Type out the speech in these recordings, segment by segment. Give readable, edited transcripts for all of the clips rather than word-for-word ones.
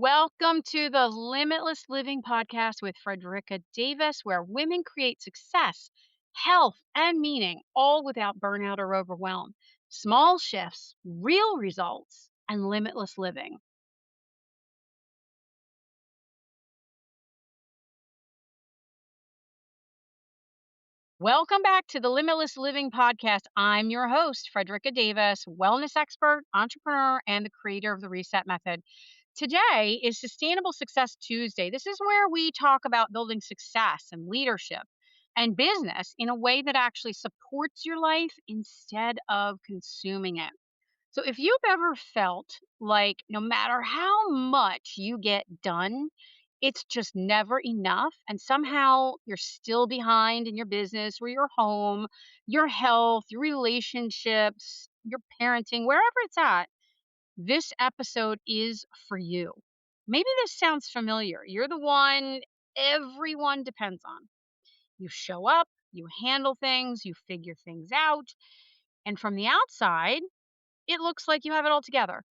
Welcome to the Limitless Living podcast with Frederica Davis, where women create success, health, and meaning, all without burnout or overwhelm. Small shifts, real results, and limitless living. Welcome back to the Limitless Living podcast. I'm your host, Frederica Davis, wellness expert, entrepreneur, and the creator of the Reset Method. Today is Sustainable Success Tuesday. This is where we talk about building success and leadership and business in a way that actually supports your life instead of consuming it. So, if you've ever felt like no matter how much you get done, it's just never enough, and somehow you're still behind in your business or your home, your health, your relationships, your parenting, wherever it's at, this episode is for you. Maybe this sounds familiar. You're the one everyone depends on. You show up, you handle things, you figure things out. And from the outside, it looks like you have it all together.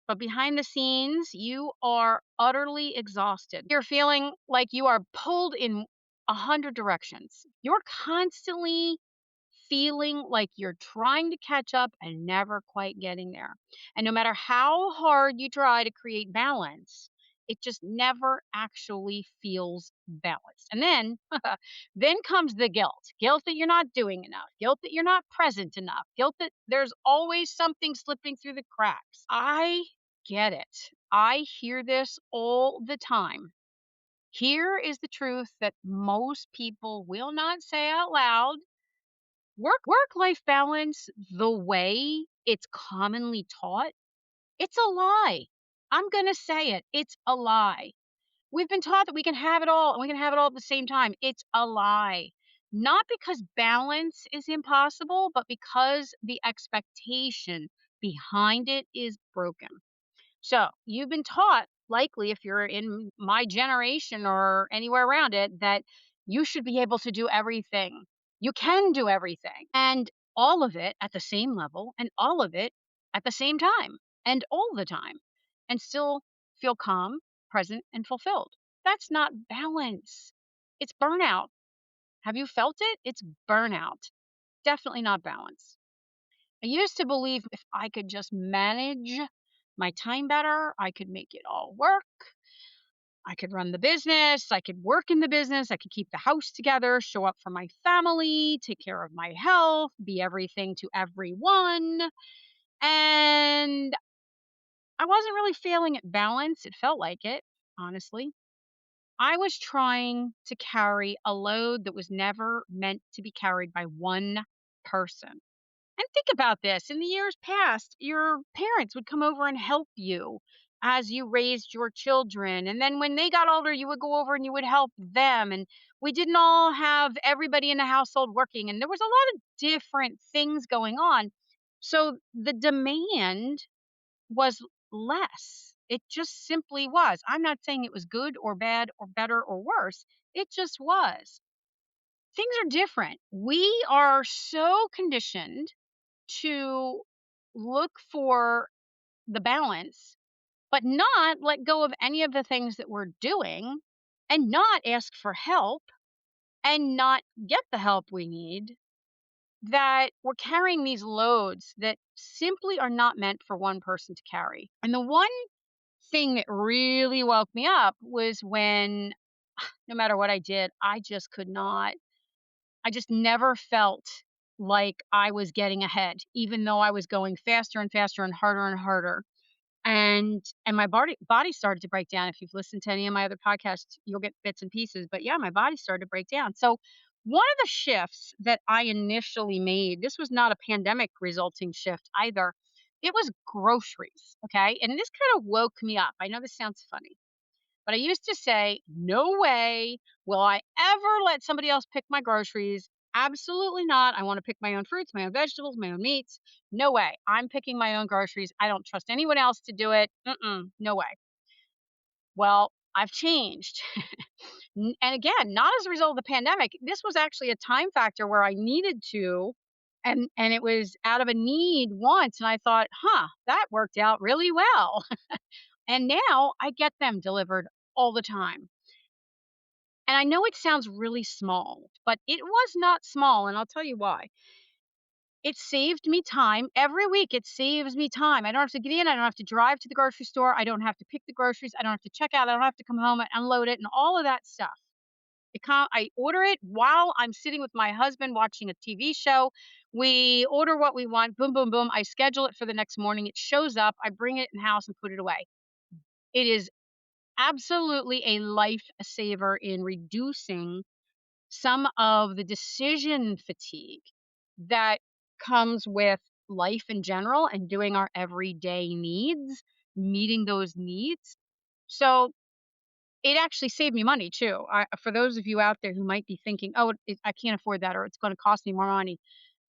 But behind the scenes, you are utterly exhausted. You're feeling like you are pulled in 100 directions. You're constantly feeling like you're trying to catch up and never quite getting there. And no matter how hard you try to create balance, it just never actually feels balanced. And then then comes the guilt that you're not doing enough, guilt that you're not present enough, guilt that there's always something slipping through the cracks. I get it. I hear this all the time. Here is the truth that most people will not say out loud. Work life balance, the way it's commonly taught, it's a lie. I'm going to say it. It's a lie. We've been taught that we can have it all and we can have it all at the same time. It's a lie. Not because balance is impossible, but because the expectation behind it is broken. So you've been taught, likely if you're in my generation or anywhere around it, that you should be able to do everything. You can do everything and all of it at the same level and all of it at the same time and all the time and still feel calm, present, and fulfilled. That's not balance. It's burnout. Have you felt it? It's burnout. Definitely not balance. I used to believe if I could just manage my time better, I could make it all work. I could run the business, I could work in the business, I could keep the house together, show up for my family, take care of my health, be everything to everyone. And I wasn't really feeling it balanced. It felt like it, honestly. I was trying to carry a load that was never meant to be carried by one person. And think about this. In the years past, your parents would come over and help you as you raised your children. And then when they got older, you would go over and you would help them. And we didn't all have everybody in the household working. And there was a lot of different things going on. So the demand was less. It just simply was. I'm not saying it was good or bad or better or worse. It just was. Things are different. We are so conditioned to look for the balance, but not let go of any of the things that we're doing and not ask for help and not get the help we need, that we're carrying these loads that simply are not meant for one person to carry. And the one thing that really woke me up was when no matter what I did, I just could not I just never felt like I was getting ahead, even though I was going faster and faster and harder and harder. And my body started to break down. If you've listened to any of my other podcasts, you'll get bits and pieces. But yeah, my body started to break down. So one of the shifts that I initially made, this was not a pandemic resulting shift either. It was groceries. Okay. And this kind of woke me up. I know this sounds funny. But I used to say, no way will I ever let somebody else pick my groceries. Absolutely not. I want to pick my own fruits, my own vegetables, my own meats. No way. I'm picking my own groceries. I don't trust anyone else to do it. No way. Well, I've changed. And again, not as a result of the pandemic. This was actually a time factor where I needed to. And it was out of a need once. And I thought, that worked out really well. And now I get them delivered all the time. And I know it sounds really small, but it was not small, and I'll tell you why. It saved me time. Every week, it saves me time. I don't have to get in, I don't have to drive to the grocery store, I don't have to pick the groceries, I don't have to check out, I don't have to come home and unload it and all of that stuff. I order it while I'm sitting with my husband watching a TV show. We order what we want, boom, boom, boom. I schedule it for the next morning. It shows up. I bring it in house and put it away. It is absolutely a lifesaver in reducing some of the decision fatigue that comes with life in general and doing our everyday needs, meeting those needs. So it actually saved me money too. For those of you out there who might be thinking, oh, I can't afford that or it's going to cost me more money.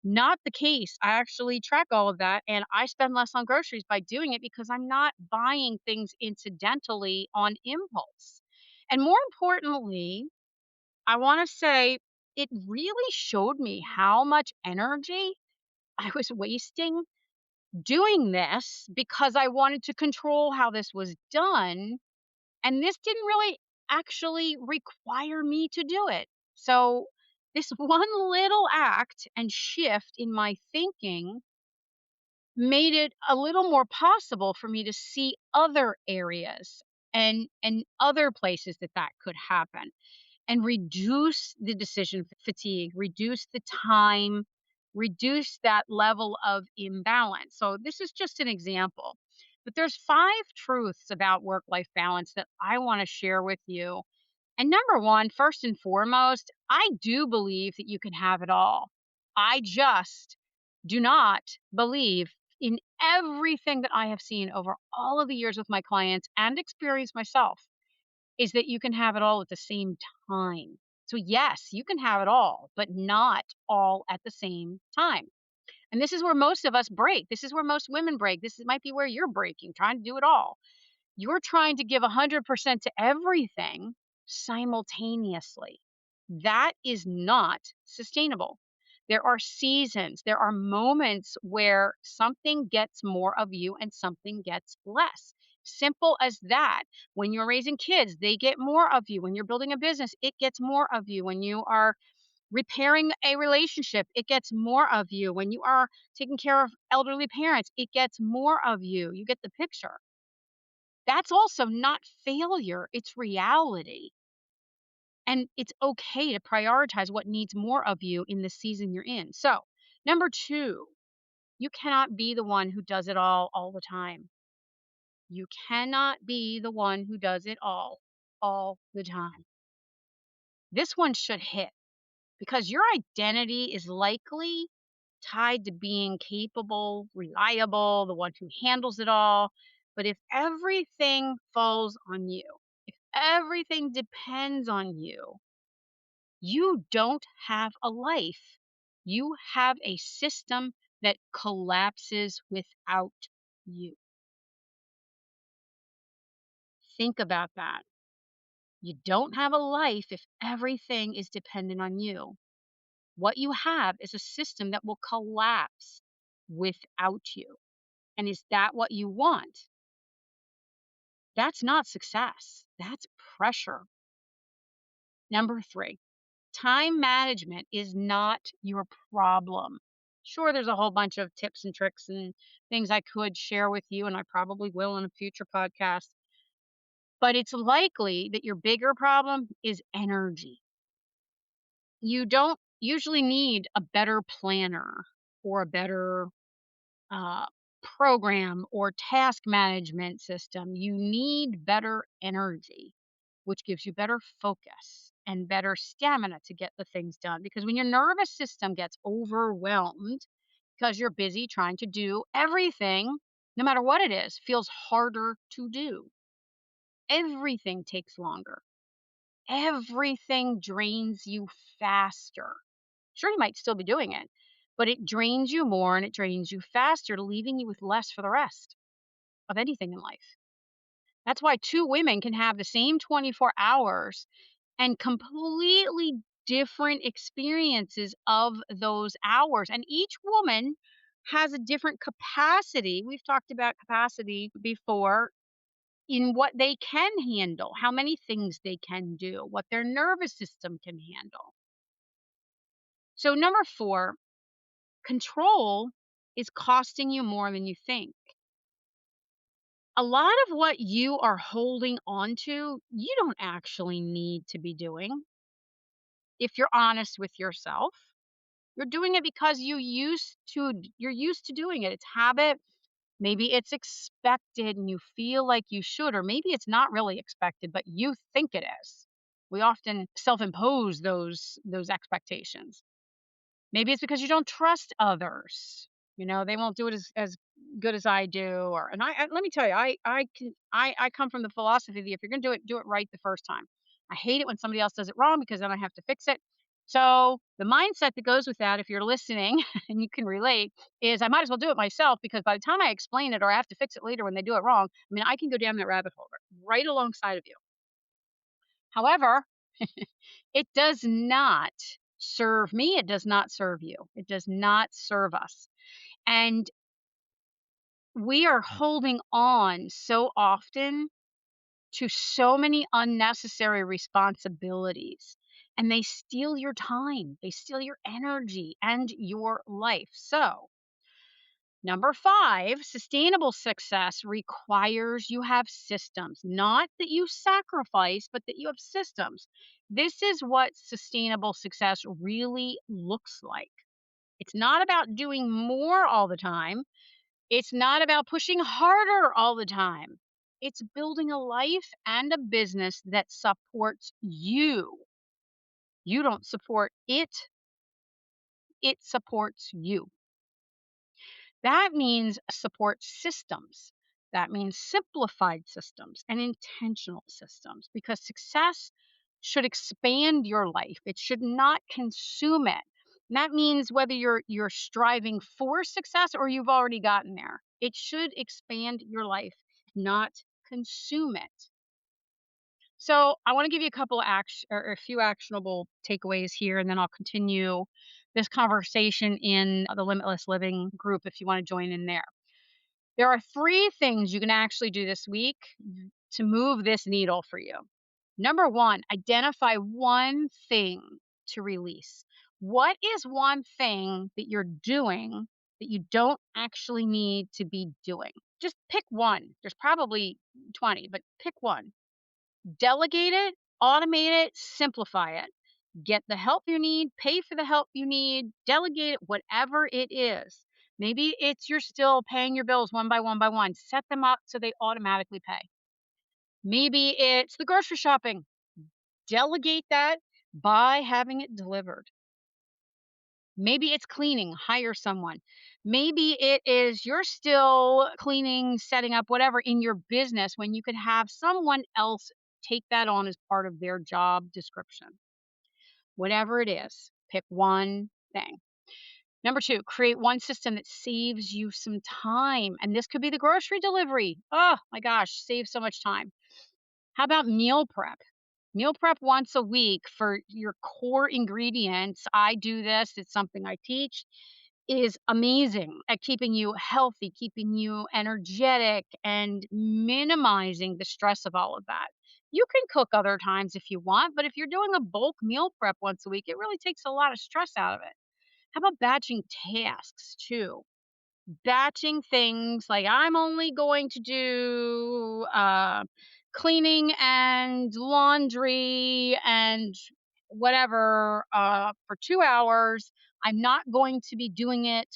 Not the case. I actually track all of that and I spend less on groceries by doing it because I'm not buying things incidentally on impulse. And more importantly, I want to say it really showed me how much energy I was wasting doing this because I wanted to control how this was done. And this didn't really actually require me to do it. So, this one little act and shift in my thinking made it a little more possible for me to see other areas and other places that that could happen and reduce the decision fatigue, reduce the time, reduce that level of imbalance. So this is just an example. But there's 5 truths about work-life balance that I want to share with you. And number one, first and foremost, I do believe that you can have it all. I just do not believe in everything that I have seen over all of the years with my clients and experience myself is that you can have it all at the same time. So, yes, you can have it all, but not all at the same time. And this is where most of us break. This is where most women break. Might be where you're breaking, trying to do it all. You're trying to give 100% to everything simultaneously. That is not sustainable. There are seasons, there are moments where something gets more of you and something gets less. Simple as that. When you're raising kids, they get more of you. When you're building a business, it gets more of you. When you are repairing a relationship, it gets more of you. When you are taking care of elderly parents, it gets more of you. You get the picture. That's also not failure, it's reality. And it's okay to prioritize what needs more of you in the season you're in. So, number 2, you cannot be the one who does it all the time. You cannot be the one who does it all the time. This one should hit because your identity is likely tied to being capable, reliable, the one who handles it all. But if everything falls on you, if everything depends on you, you don't have a life. You have a system that collapses without you. Think about that. You don't have a life if everything is dependent on you. What you have is a system that will collapse without you. And is that what you want? That's not success. That's pressure. Number 3, time management is not your problem. Sure, there's a whole bunch of tips and tricks and things I could share with you, and I probably will in a future podcast. But it's likely that your bigger problem is energy. You don't usually need a better planner or a better uh, program or task management system. You need better energy, which gives you better focus and better stamina to get the things done. Because when your nervous system gets overwhelmed because you're busy trying to do everything, no matter what it is, feels harder to do. Everything takes longer. Everything drains you faster. Sure, you might still be doing it, but it drains you more and it drains you faster, leaving you with less for the rest of anything in life. That's why 2 women can have the same 24 hours and completely different experiences of those hours. And each woman has a different capacity. We've talked about capacity before. in what they can handle, how many things they can do, what their nervous system can handle. So, number four, control is costing you more than you think. A lot of what you are holding on to, you don't actually need to be doing. If you're honest with yourself, you're doing it because you're used to doing it. It's habit. Maybe it's expected and you feel like you should, or maybe it's not really expected, but you think it is. We often self-impose those expectations. Maybe it's because you don't trust others. They won't do it as good as I do. Or and let me tell you, I come from the philosophy that if you're gonna do it right the first time. I hate it when somebody else does it wrong because then I have to fix it. So the mindset that goes with that, if you're listening and you can relate, is I might as well do it myself because by the time I explain it or I have to fix it later when they do it wrong, I mean I can go down that rabbit hole right alongside of you. However, it does not serve me. It does not serve you. It does not serve us. And we are holding on so often to so many unnecessary responsibilities. And they steal your time, they steal your energy and your life. So, number five, sustainable success requires you have systems, not that you sacrifice, but that you have systems. This is what sustainable success really looks like. It's not about doing more all the time. It's not about pushing harder all the time. It's building a life and a business that supports you. You don't support it, it supports you. That means support systems. That means simplified systems and intentional systems because success should expand your life. It should not consume it. And that means whether you're striving for success or you've already gotten there. It should expand your life, not consume it. So I want to give you a couple of or a few actionable takeaways here, and then I'll continue this conversation in the Limitless Living group if you want to join in there. There are three things you can actually do this week to move this needle for you. Number one, identify one thing to release. What is one thing that you're doing that you don't actually need to be doing? Just pick one. There's probably 20, but pick one. Delegate it, automate it, simplify it. Get the help you need, pay for the help you need, delegate it, whatever it is. Maybe it's you're still paying your bills one by one by one. Set them up so they automatically pay. Maybe it's the grocery shopping. Delegate that by having it delivered. Maybe it's cleaning, hire someone. Maybe it is you're still cleaning, setting up whatever in your business when you could have someone else take that on as part of their job description. Whatever it is, pick one thing. Number two, create one system that saves you some time. And this could be the grocery delivery. Oh my gosh, save so much time. How about meal prep? Meal prep once a week for your core ingredients. I do this, it's something I teach, is amazing at keeping you healthy, keeping you energetic, and minimizing the stress of all of that. You can cook other times if you want, but if you're doing a bulk meal prep once a week, it really takes a lot of stress out of it. How about batching tasks too? Batching things like I'm only going to do cleaning and laundry and whatever for 2 hours. I'm not going to be doing it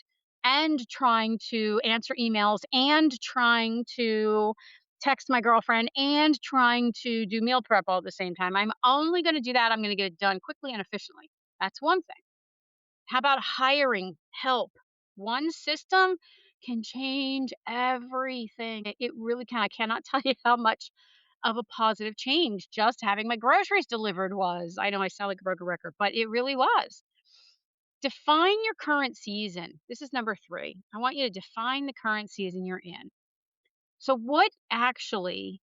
and trying to answer emails and trying to text my girlfriend and trying to do meal prep all at the same time. I'm only going to do that. I'm going to get it done quickly and efficiently. That's one thing. How about hiring help? One system can change everything. It really can. I cannot tell you how much of a positive change just having my groceries delivered was. I know I sound like a broken record, but it really was. Define your current season. This is number three. I want you to define the current season you're in. So, what actually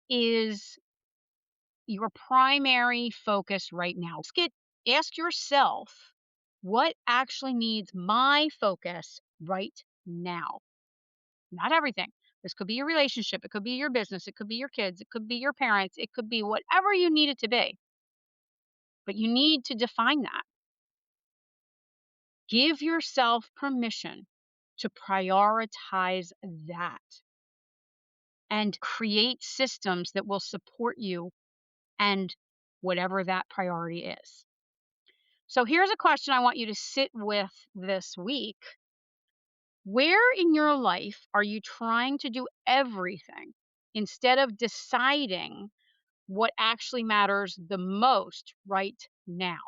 is your primary focus right now? Ask yourself what actually needs my focus right now. Not everything, This could be your relationship, it could be your business, it could be your kids, it could be your parents, it could be whatever you need it to be. But you need to define that. Give yourself permission to prioritize that and create systems that will support you and whatever that priority is. So here's a question I want you to sit with this week. Where in your life are you trying to do everything instead of deciding what actually matters the most right now?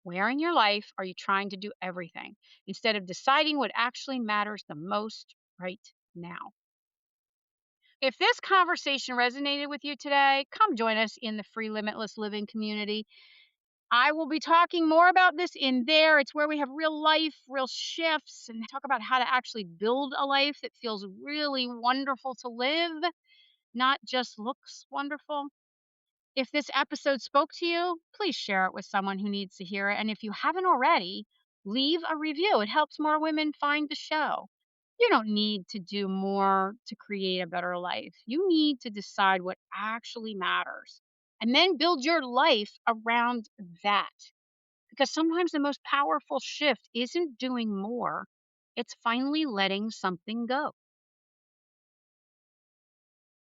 Where in your life are you trying to do everything instead of deciding what actually matters the most right now? If this conversation resonated with you today, come join us in the free Limitless Living community. I will be talking more about this in there. It's where we have real life, real shifts, and talk about how to actually build a life that feels really wonderful to live, not just looks wonderful. If this episode spoke to you, please share it with someone who needs to hear it. And if you haven't already, leave a review. It helps more women find the show. You don't need to do more to create a better life. You need to decide what actually matters and then build your life around that. Because sometimes the most powerful shift isn't doing more, it's finally letting something go.